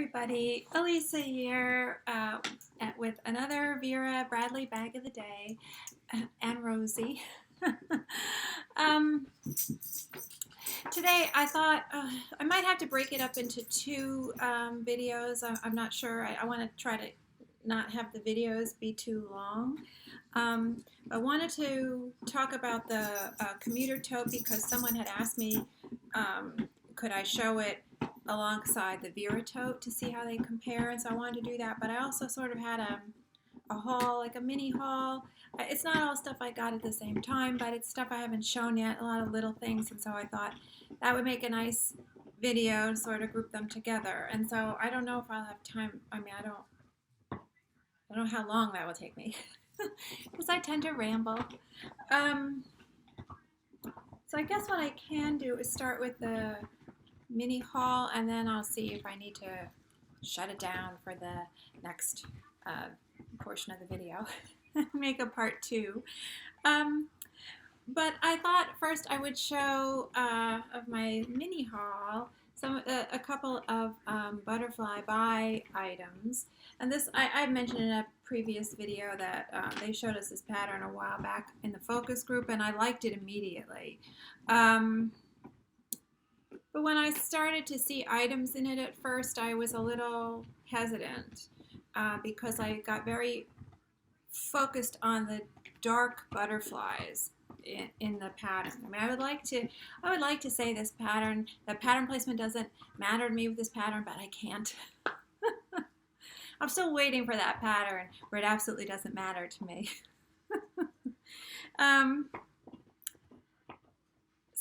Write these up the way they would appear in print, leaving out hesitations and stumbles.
everybody, Elisa here with another Vera Bradley bag of the day and Rosie. um, Today I thought I might have to break it up into two videos. I'm not sure. I want to try to not have the videos be too long. I wanted to talk about the commuter tote because someone had asked me could I show it alongside the Vera tote to see how they compare, and so I wanted to do that. But I also sort of had a haul, like a mini haul. It's not all stuff I got at the same time, but it's stuff I haven't shown yet, a lot of little things, and so I thought that would make a nice video to sort of group them together. And so I don't know if I'll have time. I mean, I don't know how long that will take me because I tend to ramble. So I guess what I can do is start with the mini haul, and then I'll see if I need to shut it down for the next portion of the video. Make a part two. But I thought first I would show of my mini haul a couple of butterfly buy items. And this I mentioned in a previous video that they showed us this pattern a while back in the focus group, and I liked it immediately. But when I started to see items in it at first, I was a little hesitant because I got very focused on the dark butterflies in the pattern. I mean, I would like to say this pattern, the pattern placement doesn't matter to me with this pattern, but I can't. I'm still waiting for that pattern where it absolutely doesn't matter to me.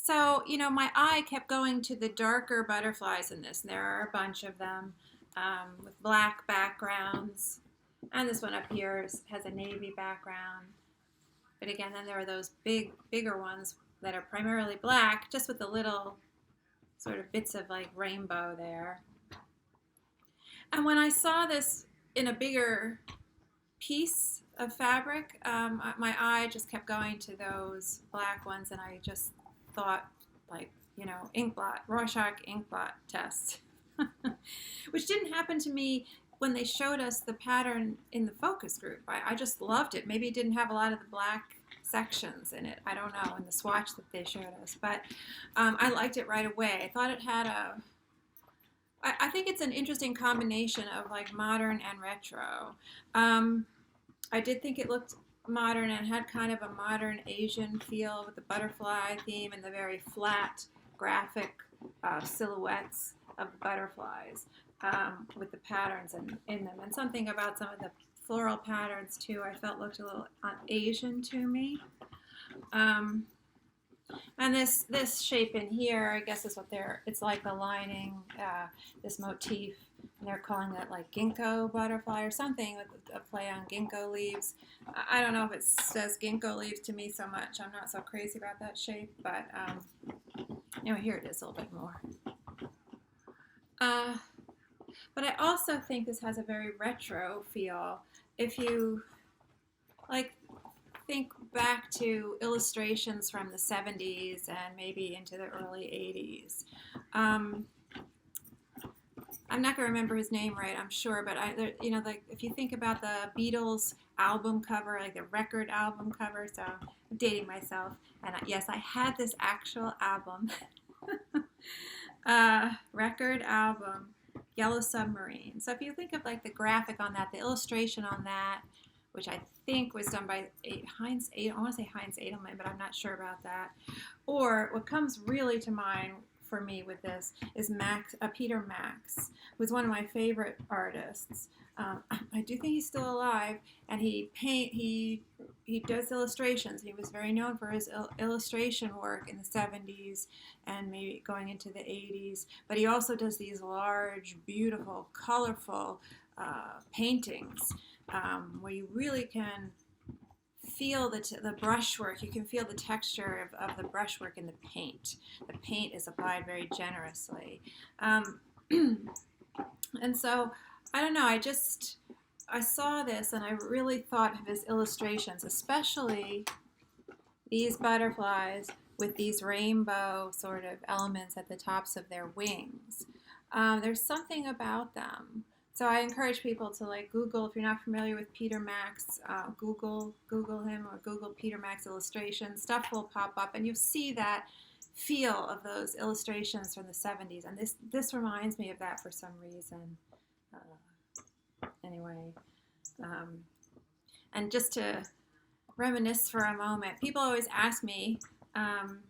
So, you know, my eye kept going to the darker butterflies in this. And there are a bunch of them with black backgrounds. And this one up here has a navy background. But again, then there are those bigger ones that are primarily black, just with the little sort of bits of like rainbow there. And when I saw this in a bigger piece of fabric, my eye just kept going to those black ones, and I just thought, like, you know, ink blot, Rorschach ink blot test, which didn't happen to me when they showed us the pattern in the focus group. I just loved it. Maybe it didn't have a lot of the black sections in it. I don't know, in the swatch that they showed us, but I liked it right away. I thought it had I think it's an interesting combination of like modern and retro. I did think it looked modern and had kind of a modern Asian feel with the butterfly theme and the very flat graphic silhouettes of butterflies with the patterns in them, and something about some of the floral patterns too I felt looked a little Asian to me. And this shape in here, I guess, is what it's like aligning this motif, and they're calling it like ginkgo butterfly or something, with a play on ginkgo leaves. I don't know if it says ginkgo leaves to me so much. I'm not so crazy about that shape, but you know, here it is a little bit more. But I also think this has a very retro feel. If you like think back to illustrations from the 70s and maybe into the early 80s. I'm not going to remember his name right, I'm sure, but you know, like if you think about the Beatles album cover, like the record album cover, so I'm dating myself, and yes, I had this actual album, record album, Yellow Submarine. So if you think of like the graphic on that, the illustration on that, which I think was done by Heinz Edelman. I want to say Heinz Edelman, but I'm not sure about that. Or what comes really to mind for me with this is Peter Max, who's one of my favorite artists. I do think he's still alive, and he does illustrations. He was very known for his illustration work in the 70s and maybe going into the 80s. But he also does these large, beautiful, colorful paintings. Where you really can feel the brushwork. You can feel the texture of the brushwork in the paint. The paint is applied very generously. And so, I don't know, I saw this and I really thought of his illustrations, especially these butterflies with these rainbow sort of elements at the tops of their wings. There's something about them. So I encourage people to like Google, if you're not familiar with Peter Max, Google him or Google Peter Max illustrations. Stuff will pop up, and you'll see that feel of those illustrations from the 70s. And this reminds me of that for some reason. Anyway, and just to reminisce for a moment, people always ask me. And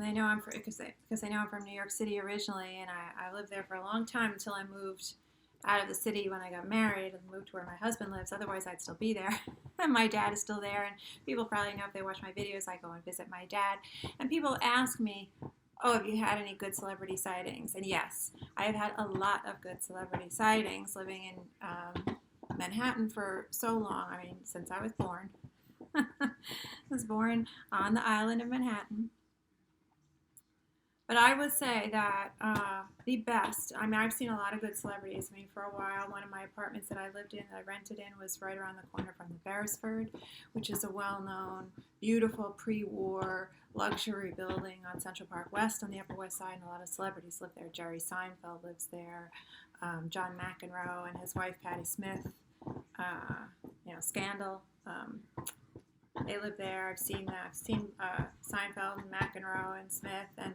they know I'm because they know I'm from New York City originally, and I lived there for a long time until I moved out of the city when I got married and moved to where my husband lives. Otherwise, I'd still be there. And my dad is still there, and people probably know if they watch my videos, I go and visit my dad. And people ask me, oh, have you had any good celebrity sightings? And yes, I have had a lot of good celebrity sightings living in Manhattan for so long. I mean, since I was born. I was born on the island of Manhattan. But I would say that the best, I mean, I've seen a lot of good celebrities. I mean, for a while, one of my apartments that I lived in, that I rented in, was right around the corner from the Beresford, which is a well-known, beautiful pre-war luxury building on Central Park West on the Upper West Side, and a lot of celebrities live there. Jerry Seinfeld lives there, John McEnroe and his wife, Patti Smith, Scandal. They live there. I've seen that. I've seen Seinfeld and McEnroe and Smith, and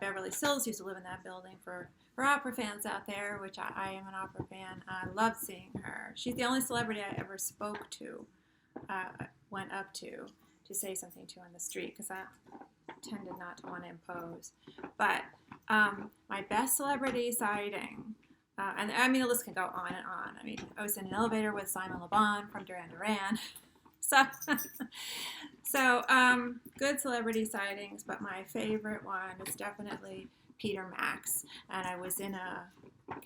Beverly Sills used to live in that building. For opera fans out there, which I am an opera fan, I love seeing her. She's the only celebrity I ever spoke to, went up to say something to on the street, because I tended not to want to impose. But my best celebrity sighting, and I mean the list can go on and on. I mean, I was in an elevator with Simon Le Bon from Duran Duran. So good celebrity sightings, but my favorite one is definitely Peter Max. And I was in a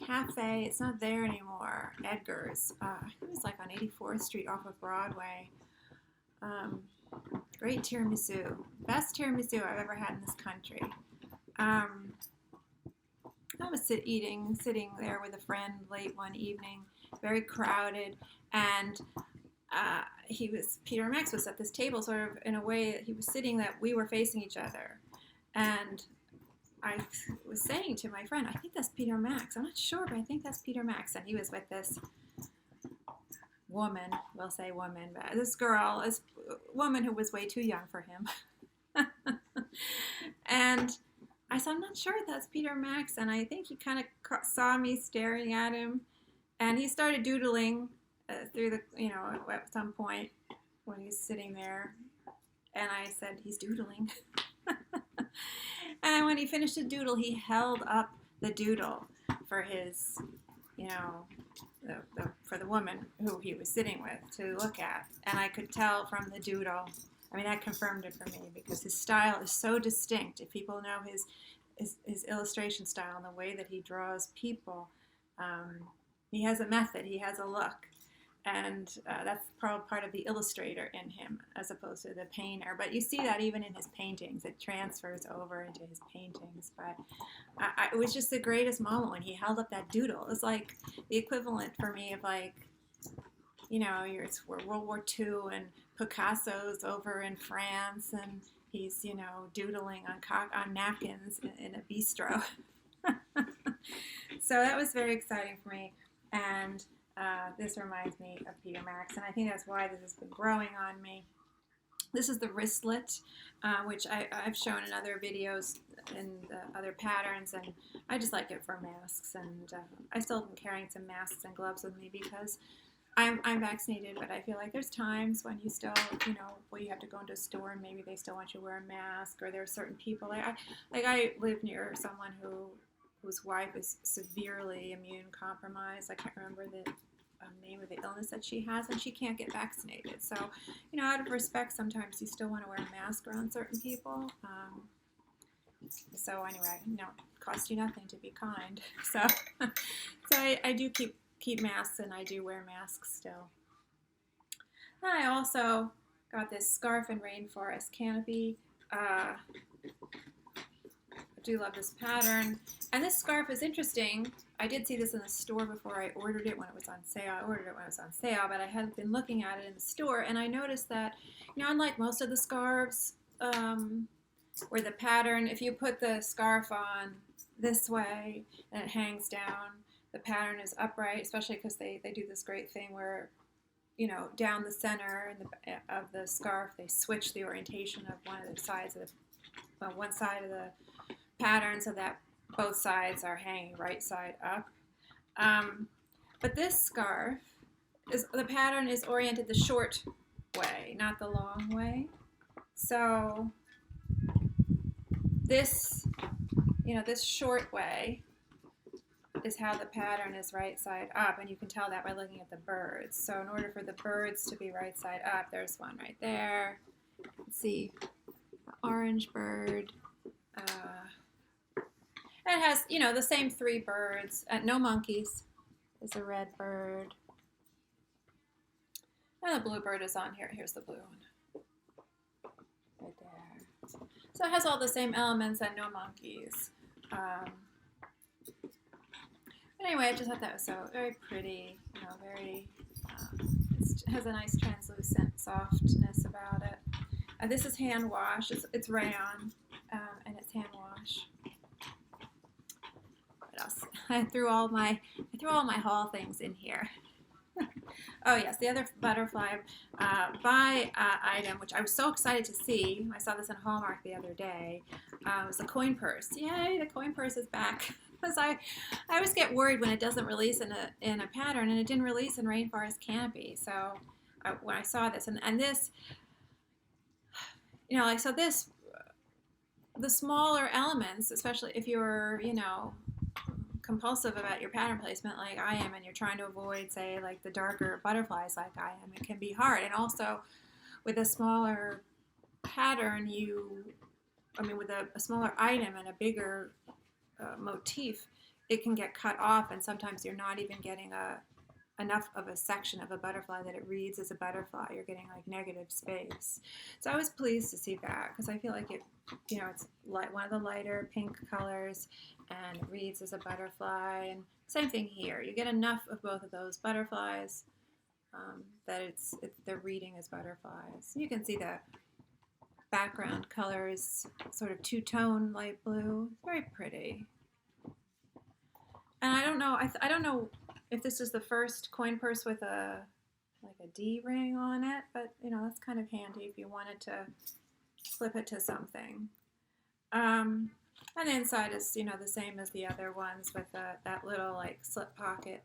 cafe, it's not there anymore, Edgar's. I think it was like on 84th Street off of Broadway. Great tiramisu. Best tiramisu I've ever had in this country. I was sitting there with a friend late one evening, very crowded, and Peter Max was at this table, sort of in a way that he was sitting that we were facing each other. And I was saying to my friend, I think that's Peter Max. I'm not sure, but I think that's Peter Max. And he was with this woman, we'll say woman, but this woman who was way too young for him. And I said, I'm not sure if that's Peter Max. And I think he kind of saw me staring at him, and he started doodling through at some point when he's sitting there, and I said, he's doodling. And when he finished the doodle, he held up the doodle for his, for the woman who he was sitting with to look at. And I could tell from the doodle, I mean, that confirmed it for me, because his style is so distinct. If people know his illustration style and the way that he draws people, he has a method, he has a look. And that's probably part of the illustrator in him as opposed to the painter. But you see that even in his paintings. It transfers over into his paintings. But it was just the greatest moment when he held up that doodle. It was like the equivalent for me of it's World War II and Picasso's over in France and he's, doodling on napkins in a bistro. So that was very exciting for me. And this reminds me of Peter Max, and I think that's why this has been growing on me. This is the wristlet, which I've shown in other videos and other patterns, and I just like it for masks. And I still am carrying some masks and gloves with me because I'm vaccinated, but I feel like there's times when you still, where you have to go into a store and maybe they still want you to wear a mask, or there are certain people. I live near someone whose wife is severely immune compromised. I can't remember the name of the illness that she has, and she can't get vaccinated. So, out of respect, sometimes you still want to wear a mask around certain people. So anyway, it costs you nothing to be kind. So I do keep masks, and I do wear masks still. I also got this scarf in Forest Canopy. I do love this pattern. And this scarf is interesting. I did see this in the store before I ordered it when it was on sale. I ordered it when it was on sale, but I had been looking at it in the store, and I noticed that, unlike most of the scarves, where the pattern, if you put the scarf on this way, and it hangs down. The pattern is upright, especially because they do this great thing where, you know, down the center of the scarf, they switch the orientation of one of the sides of one side of the pattern so that both sides are hanging right side up. But this scarf, the pattern is oriented the short way, not the long way. So this, you know, this short way is how the pattern is right side up, and you can tell that by looking at the birds. So in order for the birds to be right side up, there's one right there. Let's see, the orange bird. It has, you know, the same three birds. No monkeys. There's a red bird. And the blue bird is on here. Here's the blue one. Right there. So it has all the same elements and no monkeys. Anyway, I just thought that was so very pretty, you know, very, it has a nice translucent softness about it. This is hand wash. It's rayon, and it's hand wash. What else? I threw all my haul things in here. Oh yes, the other butterfly item, which I was so excited to see. I saw this in Hallmark the other day. Was the coin purse. Yay, the coin purse is back. Because I always get worried when it doesn't release in a pattern, and it didn't release in Rainforest Canopy. So when I saw this, and this, you know, like, so this, the smaller elements, especially if you're, you know, compulsive about your pattern placement like I am, and you're trying to avoid, say, like the darker butterflies like I am, it can be hard. And also with a smaller pattern, with a smaller item and a bigger motif, it can get cut off, and sometimes you're not even getting enough of a section of a butterfly that it reads as a butterfly. You're getting like negative space. So I was pleased to see that, because I feel like it, you know, it's like one of the lighter pink colors and it reads as a butterfly. And same thing here. You get enough of both of those butterflies that they're reading as butterflies. You can see the background color is sort of two-tone light blue. It's very pretty. And I don't know. I don't know if this is the first coin purse with a D ring on it, but you know, that's kind of handy if you wanted to clip it to something. And the inside is, you know, the same as the other ones with that little like slip pocket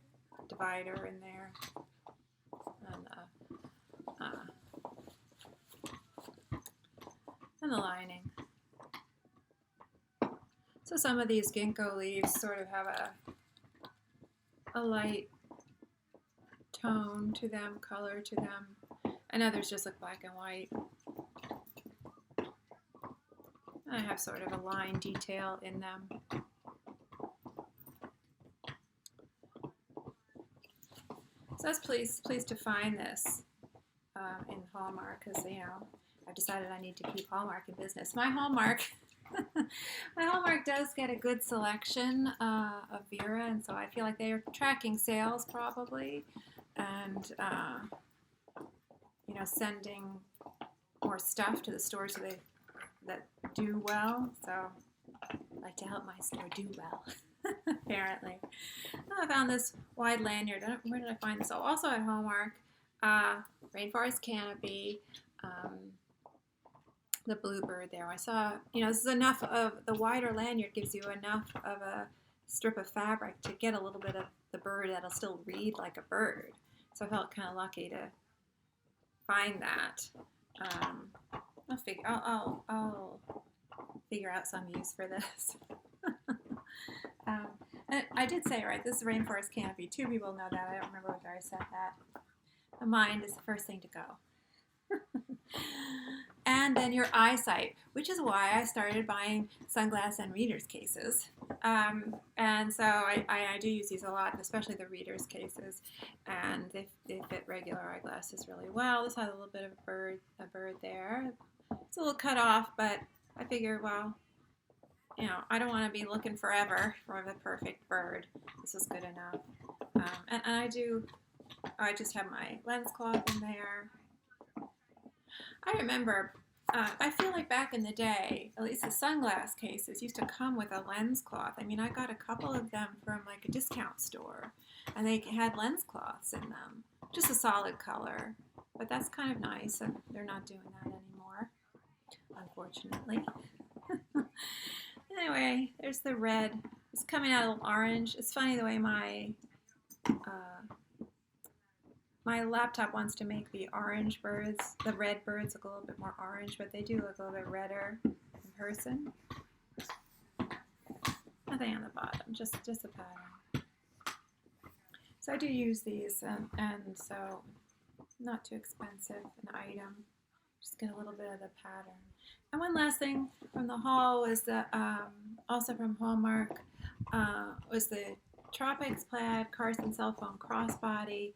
divider in there. And the lining. So some of these ginkgo leaves sort of have a light tone to them, color to them, and others just look black and white. I have sort of a line detail in them. So I was pleased to find this in Hallmark, because, you know, I've decided I need to keep Hallmark in business. My Hallmark does get a good selection of Vera, and so I feel like they are tracking sales probably, and you know, sending more stuff to the stores that do well. So I like to help my store do well. Apparently. I found this wide lanyard. Where did I find this? Oh, also at Hallmark. Rainforest Canopy. The bluebird there. I saw, you know, this is enough of, the wider lanyard gives you enough of a strip of fabric to get a little bit of the bird that'll still read like a bird. So I felt kind of lucky to find that. I'll figure out some use for this. And I did say, right, this is Rainforest Canopy. 2 people know that. I don't remember whether I said that. The mind is the first thing to go. And then your eyesight, which is why I started buying sunglass and reader's cases. And so I do use these a lot, especially the reader's cases. And they fit regular eyeglasses really well. This has a little bit of a bird there. It's a little cut off, but I figured, well, you know, I don't want to be looking forever for the perfect bird. This is good enough. And I just have my lens cloth in there. I remember I feel like back in the day, at least the sunglass cases used to come with a lens cloth. I mean, I got a couple of them from like a discount store, and they had lens cloths in them. Just a solid color, but that's kind of nice, and they're not doing that anymore, unfortunately. Anyway, there's the red. It's coming out a little orange. It's funny the way my laptop wants to make the orange birds, the red birds, look a little bit more orange, but they do look a little bit redder in person. Nothing on the bottom, just a pattern. So I do use these, and so not too expensive an item. Just get a little bit of the pattern. And one last thing from the haul was the also from Hallmark was the Tropics Plaid Carson cellphone crossbody.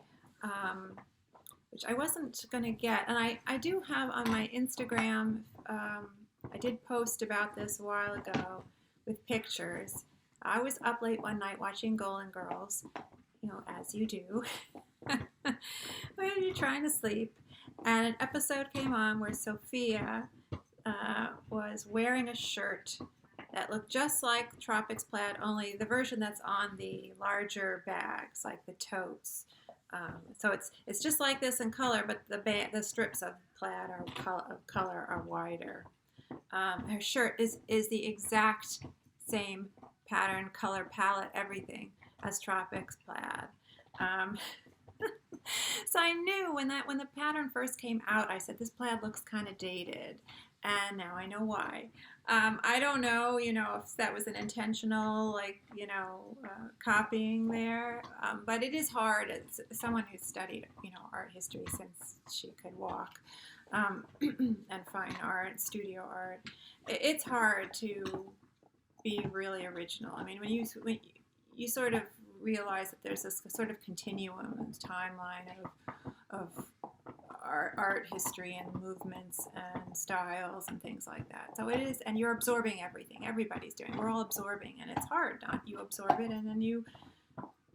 Which I wasn't going to get. And I do have on my Instagram, I did post about this a while ago with pictures. I was up late one night watching Golden Girls, as you do, when you're trying to sleep. And an episode came on where Sophia was wearing a shirt that looked just like Tropics Plaid, only the version that's on the larger bags, like the totes. So it's just like this in color, but the strips of plaid color are wider. Her shirt is the exact same pattern, color palette, everything as Tropics Plaid. So I knew when the pattern first came out, I said this plaid looks kind of dated, and now I know why. I don't know, if that was an intentional, copying there, but it is hard as someone who's studied, art history since she could walk, and fine art, studio art. It's hard to be really original. I mean, when you sort of realize that there's this sort of continuum and timeline of art history and movements and styles and things like that. So it is, and you're absorbing everything. Everybody's doing. We're all absorbing, and it's hard. You absorb it, and then you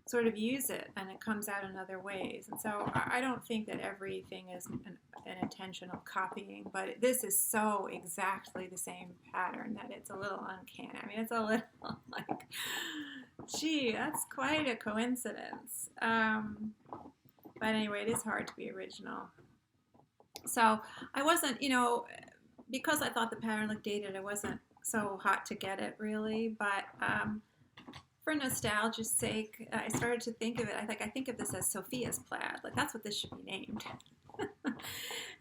sort of use it, and it comes out in other ways. And so I don't think that everything is an intentional copying, but this is so exactly the same pattern that it's a little uncanny. I mean, it's a little like, gee, that's quite a coincidence. But anyway, it is hard to be original. So I wasn't, because I thought the pattern looked dated, I wasn't so hot to get it really. But for nostalgia's sake, I started to think of it. I think of this as Sophia's plaid. Like, that's what this should be named.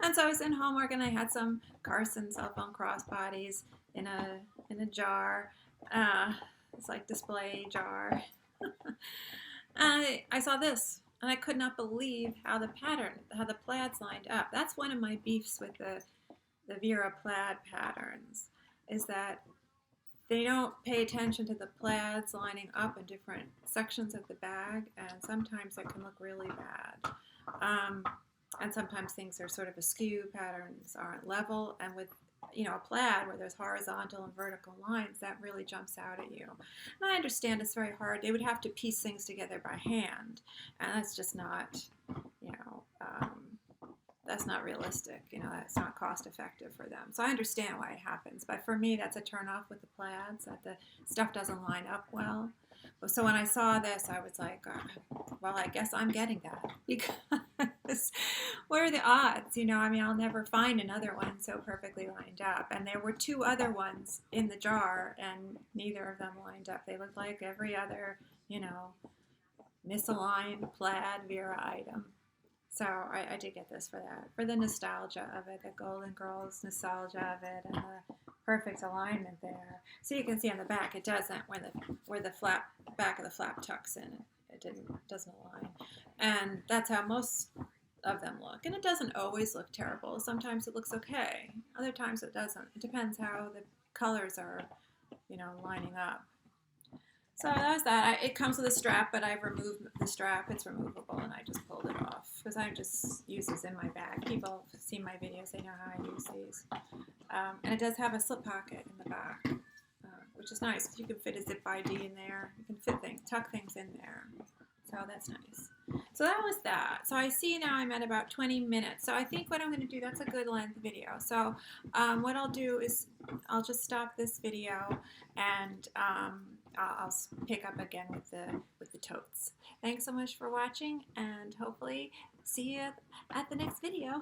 And so I was in Hallmark, and I had some Carson cellphone crossbodies in a jar. It's like display jar. And I saw this. And I could not believe how the plaids lined up. That's one of my beefs with the Vera plaid patterns, is that they don't pay attention to the plaids lining up in different sections of the bag, and sometimes it can look really bad. And sometimes things are sort of askew, patterns aren't level, and with a plaid where there's horizontal and vertical lines, that really jumps out at you. And I understand it's very hard. They would have to piece things together by hand, and that's just not, that's not realistic. That's not cost effective for them. So I understand why it happens, but for me, that's a turn off with the plaids, that the stuff doesn't line up well. So when I saw this, I was like, well, I guess I'm getting that, because what are the odds? I'll never find another one so perfectly lined up. And there were two other ones in the jar, and neither of them lined up. They looked like every other, misaligned plaid Vera item. So I did get this for that, for the nostalgia of it, the Golden Girls nostalgia of it, and the perfect alignment there. So you can see on the back, it doesn't, where the back of the flap tucks in, it doesn't align. And that's how most of them look. And it doesn't always look terrible. Sometimes it looks okay. Other times it doesn't. It depends how the colors are, lining up. So that was that. It comes with a strap, but I've removed the strap. It's removable, and I just pulled it off because I just use this in my bag. People have seen my videos. They know how I use these. And it does have a slip pocket in the back, which is nice because you can fit a zip ID in there. You can fit things, tuck things in there. So that's nice. So that was that. So I see now I'm at about 20 minutes. So I think what I'm going to do, that's a good length video. So what I'll do is I'll just stop this video and I'll pick up again with the totes. Thanks so much for watching, and hopefully see you at the next video.